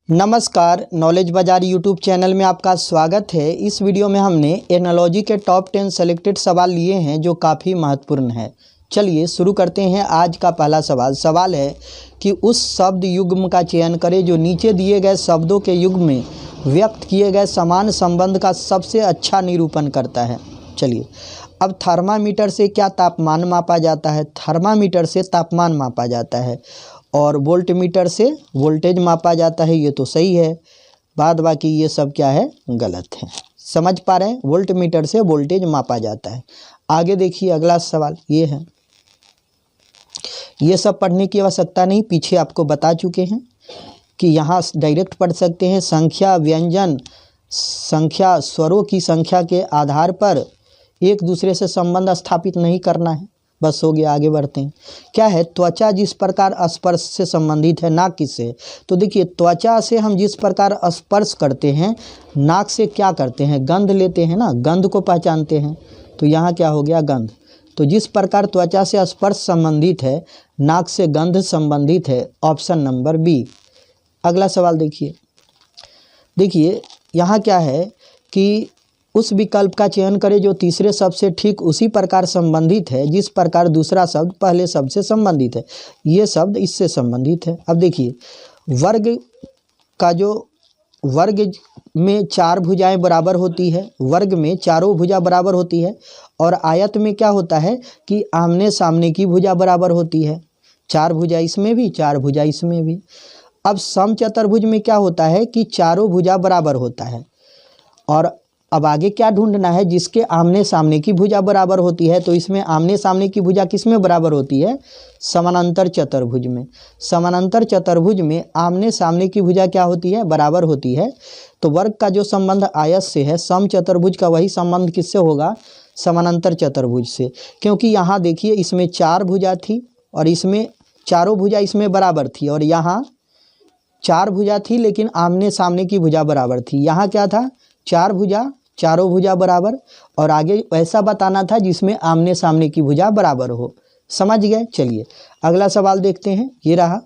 नमस्कार, नॉलेज बाजार YouTube channel में आपका स्वागत है। इस वीडियो में हमने एनालॉजी के टॉप 10 सेलेक्टेड सवाल लिए हैं जो काफ़ी महत्वपूर्ण है। चलिए शुरू करते हैं। आज का पहला सवाल है कि उस शब्द युग्म का चयन करें जो नीचे दिए गए शब्दों के युग्म में व्यक्त किए गए समान संबंध का सबसे अच्छा निरूपण करता है। चलिए, अब थर्मामीटर से क्या तापमान मापा जाता है? थर्मामीटर से तापमान मापा जाता है। और वोल्टमीटर से वोल्टेज मापा जाता है। ये तो सही है। बाद बाकी ये सब क्या है? गलत है। समझ पा रहे हैं? वोल्टमीटर से वोल्टेज मापा जाता है। आगे देखिए, अगला सवाल ये है। ये सब पढ़ने की आवश्यकता नहीं, पीछे आपको बता चुके हैं कि यहाँ डायरेक्ट पढ़ सकते हैं। संख्या व्यंजन संख्या स्वरों की संख्या के आधार पर एक दूसरे से संबंध स्थापित नहीं करना है। बस हो गया, आगे बढ़ते हैं। क्या है? त्वचा जिस प्रकार स्पर्श से संबंधित है, नाक किससे? तो देखिए, त्वचा से हम जिस प्रकार स्पर्श करते हैं, नाक से क्या करते हैं? गंध लेते हैं ना, गंध को पहचानते हैं। तो यहाँ क्या हो गया? गंध। तो जिस प्रकार त्वचा से स्पर्श संबंधित है, नाक से गंध संबंधित है। Option number B. अगला सवाल देखिए यहाँ क्या है कि उस विकल्प का चयन करें जो तीसरे शब्द से ठीक उसी प्रकार संबंधित है जिस प्रकार दूसरा शब्द पहले शब्द से संबंधित है। ये शब्द इससे संबंधित है। अब देखिए, वर्ग में चार भुजाएं बराबर होती है। वर्ग में चारों भुजा बराबर होती है। और आयत में क्या होता है कि आमने सामने की भुजा बराबर होती है। चार भुजा इसमें भी, चार भुजा इसमें भी। अब समचतुर्भुज में क्या होता है कि चारों भुजा बराबर होता है। और अब आगे क्या ढूंढना है? जिसके आमने सामने की भुजा बराबर होती है। तो इसमें आमने सामने की भुजा किस में बराबर होती है? समानांतर चतुर्भुज में। समानांतर चतुर्भुज में आमने सामने की भुजा क्या होती है? बराबर होती है। तो वर्ग का जो संबंध आयत से है, समचतुर्भुज का वही संबंध किससे होगा? समानांतर चतुर्भुज से। क्योंकि यहाँ देखिए, इसमें चार भुजा थी और इसमें चारों भुजा इसमें बराबर थी। और यहाँ चार भुजा थी लेकिन आमने सामने की भुजा बराबर थी। यहाँ क्या था? चार भुजा, चारों भुजा बराबर। और आगे ऐसा बताना था जिसमें आमने सामने की भुजा बराबर हो। समझ गए? चलिए अगला सवाल देखते हैं। ये रहा।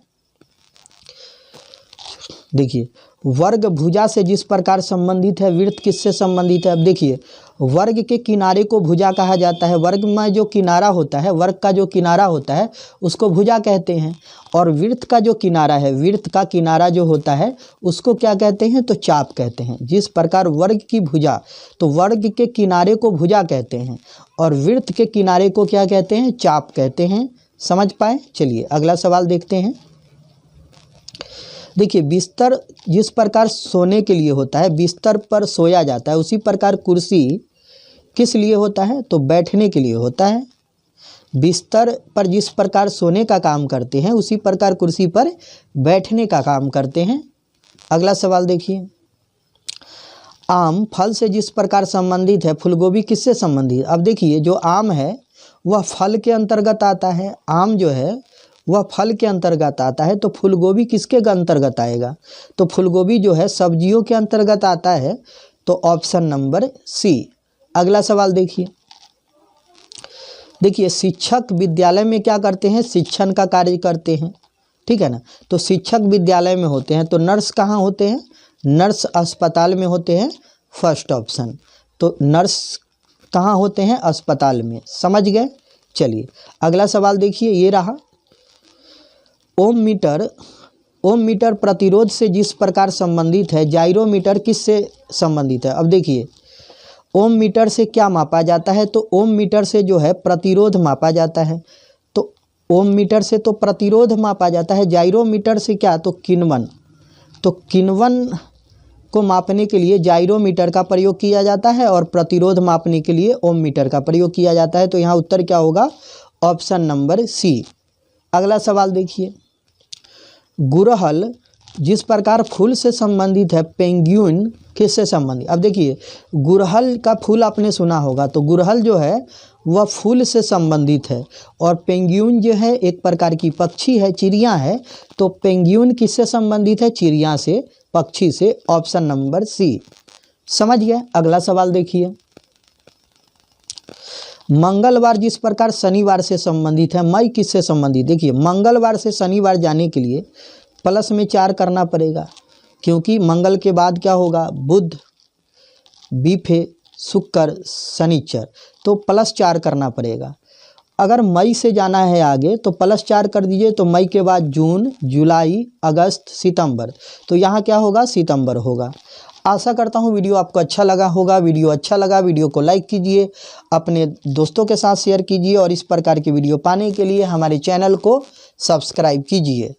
देखिए, वर्ग भुजा से जिस प्रकार संबंधित है, वृत्त किससे संबंधित है? अब देखिए, वर्ग के किनारे को भुजा कहा जाता है। वर्ग में जो किनारा होता है, वर्ग का जो किनारा होता है उसको भुजा कहते हैं। और वृत्त का जो किनारा है, वृत्त का किनारा जो होता है उसको क्या कहते हैं? तो चाप कहते हैं। जिस प्रकार वर्ग की भुजा, तो वर्ग के किनारे को भुजा कहते हैं और वृत्त के किनारे को क्या कहते हैं? चाप कहते हैं। समझ पाए? चलिए अगला सवाल देखते हैं। देखिए, बिस्तर जिस प्रकार सोने के लिए होता है, बिस्तर पर सोया जाता है, उसी प्रकार कुर्सी किस लिए होता है? तो बैठने के लिए होता है। बिस्तर पर जिस प्रकार सोने का काम करते हैं, उसी प्रकार कुर्सी पर बैठने का काम करते हैं। अगला सवाल देखिए। आम फल से जिस प्रकार संबंधित है, फूलगोभी किससे संबंधित? अब देखिए, जो आम है वह फल के अंतर्गत आता है। आम जो है वह फल के अंतर्गत आता है। तो फूलगोभी किसके अंतर्गत आएगा? तो फूलगोभी जो है सब्जियों के अंतर्गत आता है। तो ऑप्शन नंबर सी। अगला सवाल देखिए, शिक्षक विद्यालय में क्या करते हैं? शिक्षण का कार्य करते हैं। ठीक है ना। तो शिक्षक विद्यालय में होते हैं। तो नर्स कहाँ होते हैं? नर्स अस्पताल में होते हैं। First option. तो नर्स कहाँ होते हैं? अस्पताल में। समझ गए? चलिए अगला सवाल देखिए। ये रहा। ओम मीटर प्रतिरोध से जिस प्रकार संबंधित है, जाइरोमीटर किससे संबंधित है? अब देखिए, ओम मीटर से क्या मापा जाता है? तो ओम मीटर से जो है प्रतिरोध मापा जाता है। तो ओम मीटर से तो प्रतिरोध मापा जाता है। जाइरोमीटर से क्या? तो किण्वन। तो किण्वन को मापने के लिए जाइरोमीटर का प्रयोग किया जाता है और प्रतिरोध मापने के लिए ओम मीटर का प्रयोग किया जाता है। तो यहाँ उत्तर क्या होगा? Option number C. अगला सवाल देखिए। गुड़हल जिस प्रकार फूल से संबंधित है, पेंगुइन किससे संबंधित? अब देखिए, गुड़हल का फूल आपने सुना होगा। तो गुड़हल जो है वह फूल से संबंधित है। और पेंगुइन जो है एक प्रकार की पक्षी है, चिड़िया है। तो पेंगुइन किससे संबंधित है? चिड़िया से, पक्षी से। Option number C. समझ गए? अगला सवाल देखिए। मंगलवार जिस प्रकार शनिवार से संबंधित है, मई किससे संबंधित? देखिए, मंगलवार से शनिवार जाने के लिए प्लस में 4 करना पड़ेगा। क्योंकि मंगल के बाद क्या होगा, बुध, बीफे, शुक्र, शनिचर, तो +4 करना पड़ेगा। अगर मई से जाना है आगे तो +4 कर दीजिए, तो मई के बाद जून, जुलाई, अगस्त, सितंबर, तो यहाँ क्या होगा, सितंबर होगा। आशा करता हूँ वीडियो आपको अच्छा लगा होगा। वीडियो अच्छा लगा वीडियो को लाइक कीजिए, अपने दोस्तों के साथ शेयर कीजिए और इस प्रकार की वीडियो पाने के लिए हमारे चैनल को सब्सक्राइब कीजिए।